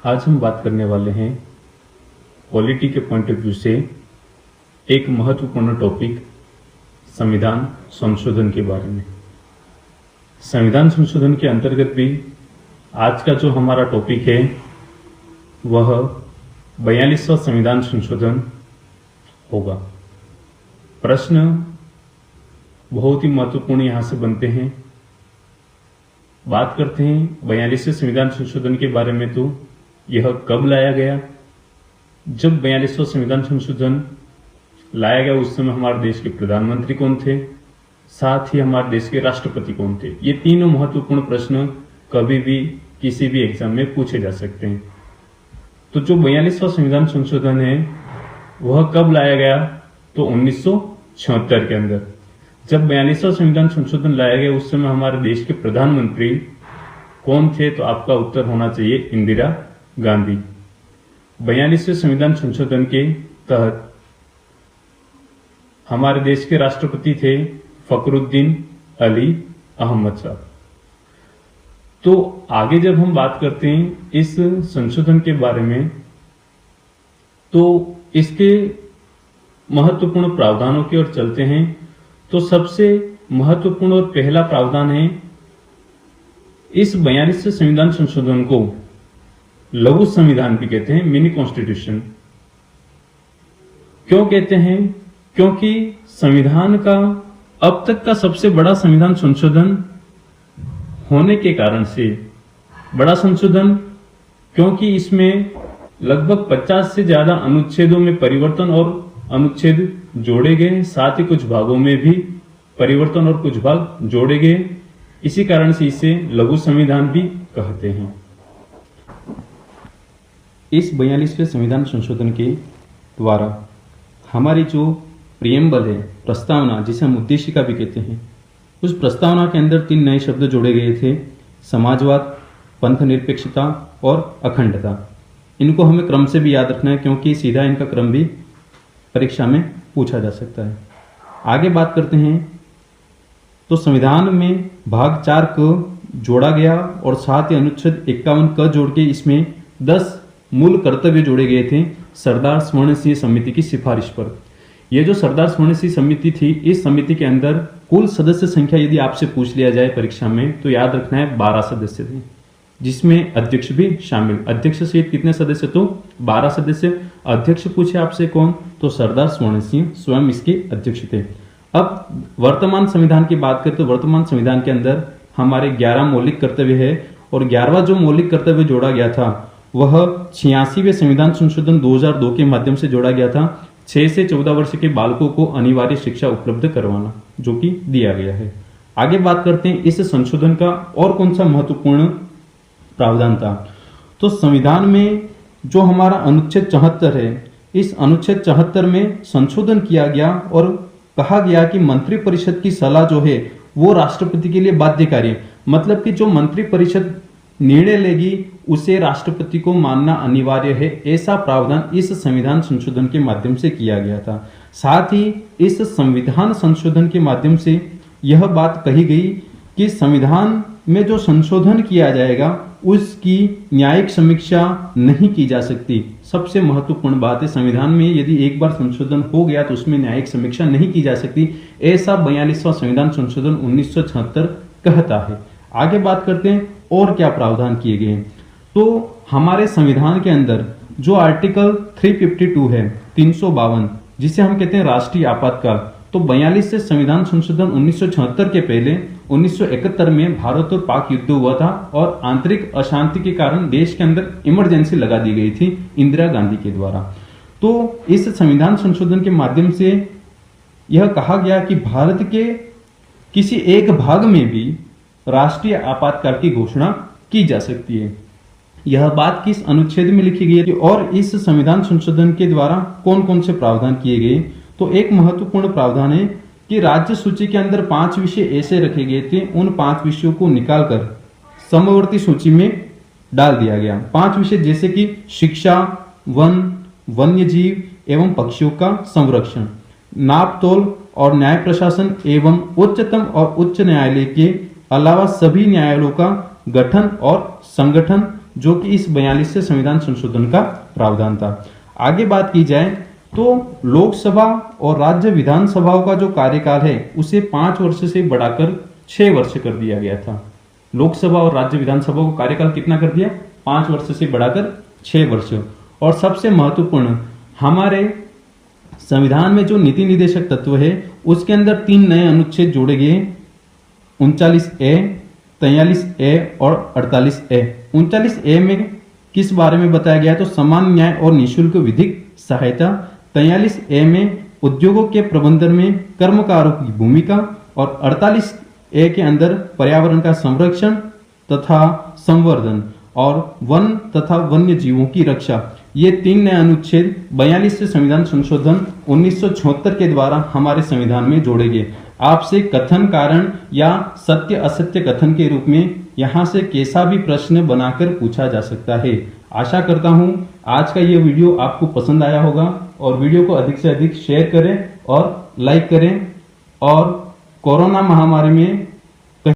आज हम बात करने वाले हैं पॉलिटी के पॉइंट ऑफ व्यू से एक महत्वपूर्ण टॉपिक संविधान संशोधन के बारे में। संविधान संशोधन के अंतर्गत भी आज का जो हमारा टॉपिक है वह 42वां संविधान संशोधन होगा। प्रश्न बहुत ही महत्वपूर्ण यहां से बनते हैं। बात करते हैं 42वें संविधान संशोधन के बारे में। तो यह कब लाया गया? जब 42वां संविधान संशोधन लाया गया उस समय हमारे देश के प्रधानमंत्री कौन थे, साथ ही हमारे देश के राष्ट्रपति कौन थे। ये तीनों महत्वपूर्ण प्रश्न कभी भी किसी भी एग्जाम में पूछे जा सकते हैं। तो जो 42वां संविधान संशोधन है वह कब लाया गया? तो 1976 के अंदर जब 42वां संविधान संशोधन लाया गया उस समय हमारे देश के प्रधानमंत्री कौन थे? तो आपका उत्तर होना चाहिए इंदिरा गांधी। 42वें संविधान संशोधन के तहत हमारे देश के राष्ट्रपति थे फखरुद्दीन अली अहमद साहब। तो आगे जब हम बात करते हैं इस संशोधन के बारे में तो इसके महत्वपूर्ण प्रावधानों की ओर चलते हैं। तो सबसे महत्वपूर्ण और पहला प्रावधान है इस 42वें संविधान संशोधन को लघु संविधान भी कहते हैं, मिनी कॉन्स्टिट्यूशन। क्यों कहते हैं? क्योंकि संविधान का अब तक का सबसे बड़ा संविधान संशोधन होने के कारण से बड़ा संशोधन, क्योंकि इसमें लगभग 50 से ज्यादा अनुच्छेदों में परिवर्तन और अनुच्छेद जोड़े गए, साथ ही कुछ भागों में भी परिवर्तन और कुछ भाग जोड़े गए। इसी कारण से इसे लघु संविधान भी कहते हैं। इस 42वें संविधान संशोधन के द्वारा हमारी जो प्रियम्बल है, प्रस्तावना, जिसे हम उद्देशिका भी कहते हैं, उस प्रस्तावना के अंदर 3 नए शब्द जोड़े गए थे, समाजवाद, पंथ निरपेक्षता और अखंडता। इनको हमें क्रम से भी याद रखना है क्योंकि सीधा इनका क्रम भी परीक्षा में पूछा जा सकता है। आगे बात करते हैं तो संविधान में भाग 4 को जोड़ा गया और साथ ही अनुच्छेद 51 क जोड़ के इसमें 10 मूल कर्तव्य जोड़े गए थे सरदार स्वर्ण सिंह समिति की सिफारिश पर। यह जो सरदार स्वर्ण सिंह समिति थी, इस समिति के अंदर कुल सदस्य संख्या यदि आपसे पूछ लिया जाए परीक्षा में तो याद रखना है 12 सदस्य थे, जिसमें अध्यक्ष भी शामिल। अध्यक्ष सहित कितने सदस्य? तो 12 सदस्य। अध्यक्ष पूछे आपसे कौन? तो सरदार स्वर्ण सिंह स्वयं इसके अध्यक्ष थे। अब वर्तमान संविधान की बात करें तो वर्तमान संविधान के अंदर हमारे 11 मौलिक कर्तव्य है और 11वां जो मौलिक कर्तव्य जोड़ा गया था वह 86वें संविधान संशोधन 2002 के माध्यम से जोड़ा गया था। 6 से 14 वर्ष के बालकों को अनिवार्य शिक्षा उपलब्ध करवाना, जो कि दिया गया है। आगे बात करते हैं इस संशोधन का और कौन सा महत्वपूर्ण प्रावधान था। तो संविधान में जो हमारा अनुच्छेद 74 है, इस अनुच्छेद 74 में संशोधन किया गया और कहा गया कि मंत्री परिषद की सलाह जो है वो राष्ट्रपति के लिए बाध्यकारी है। मतलब कि जो मंत्री परिषद निर्णय लेगी उसे राष्ट्रपति को मानना अनिवार्य है। ऐसा प्रावधान इस संविधान संशोधन के माध्यम से किया गया था। साथ ही इस संविधान संशोधन के माध्यम से यह बात कही गई कि संविधान में जो संशोधन किया जाएगा उसकी न्यायिक समीक्षा नहीं की जा सकती। सबसे महत्वपूर्ण बात है, संविधान में यदि एक बार संशोधन हो गया तो उसमें न्यायिक समीक्षा नहीं की जा सकती। ऐसा 42वां संविधान संशोधन 1976 कहता है। आगे बात करते हैं और क्या प्रावधान किए गए। तो हमारे संविधान के अंदर जो आर्टिकल 352 है, 352, जिसे हम कहते हैं राष्ट्रीय आपातकाल, तो 42 से संविधान संशोधन 1976 के पहले 1971 में भारत और पाक युद्ध हुआ था और आंतरिक अशांति के कारण देश के अंदर इमरजेंसी लगा दी गई थी इंदिरा गांधी के द्वारा। तो इस संविधान संशोधन के माध्यम से यह कहा गया कि भारत के किसी एक भाग में भी राष्ट्रीय आपातकाल की घोषणा की जा सकती है। यह बात किस अनुच्छेद में लिखी गई है और इस संविधान संशोधन के द्वारा कौन कौन से प्रावधान किए गए। तो एक महत्वपूर्ण प्रावधान है कि राज्य सूची के अंदर 5 विषय ऐसे रखे गए थे, उन 5 विषयों को निकालकर समवर्ती सूची में डाल दिया गया। 5 विषय जैसे कि शिक्षा, वन, वन्य जीव एवं पक्षियों का संरक्षण, नापतोल और न्याय प्रशासन एवं उच्चतम और उच्च न्यायालय के अलावा सभी न्यायालयों का गठन और संगठन जो कि इस 42वें संविधान संशोधन का प्रावधान था। आगे बात की जाए तो लोकसभा और राज्य विधानसभाओं का जो कार्यकाल है उसे 5 वर्ष से बढ़ाकर 6 वर्ष कर दिया गया था। लोकसभा और राज्य विधानसभा का कार्यकाल कितना कर दिया? 5 वर्ष से बढ़ाकर 6 वर्ष। और सबसे महत्वपूर्ण, हमारे संविधान में जो नीति निर्देशक तत्व है उसके अंदर 3 नए अनुच्छेद जोड़े गए, 39A, 43A और 48A। 39A में किस बारे में बताया गया है? तो समान न्याय और निःशुल्क विधिक सहायता। 43A में उद्योगों के प्रबंधन में कर्मकारों की भूमिका, और 48A के अंदर पर्यावरण का संरक्षण तथा संवर्धन और वन तथा वन्य जीवों की रक्षा। ये 3 नए अनुच्छेद 42वें संविधान संशोधन 1976 के द्वारा हमारे संविधान में जोड़े गए। आपसे कथन कारण या सत्य असत्य कथन के रूप में यहां से कैसा भी प्रश्न बनाकर पूछा जा सकता है। आशा करता हूं आज का ये वीडियो आपको पसंद आया होगा, और वीडियो को अधिक से अधिक शेयर करें और लाइक करें, और कोरोना महामारी में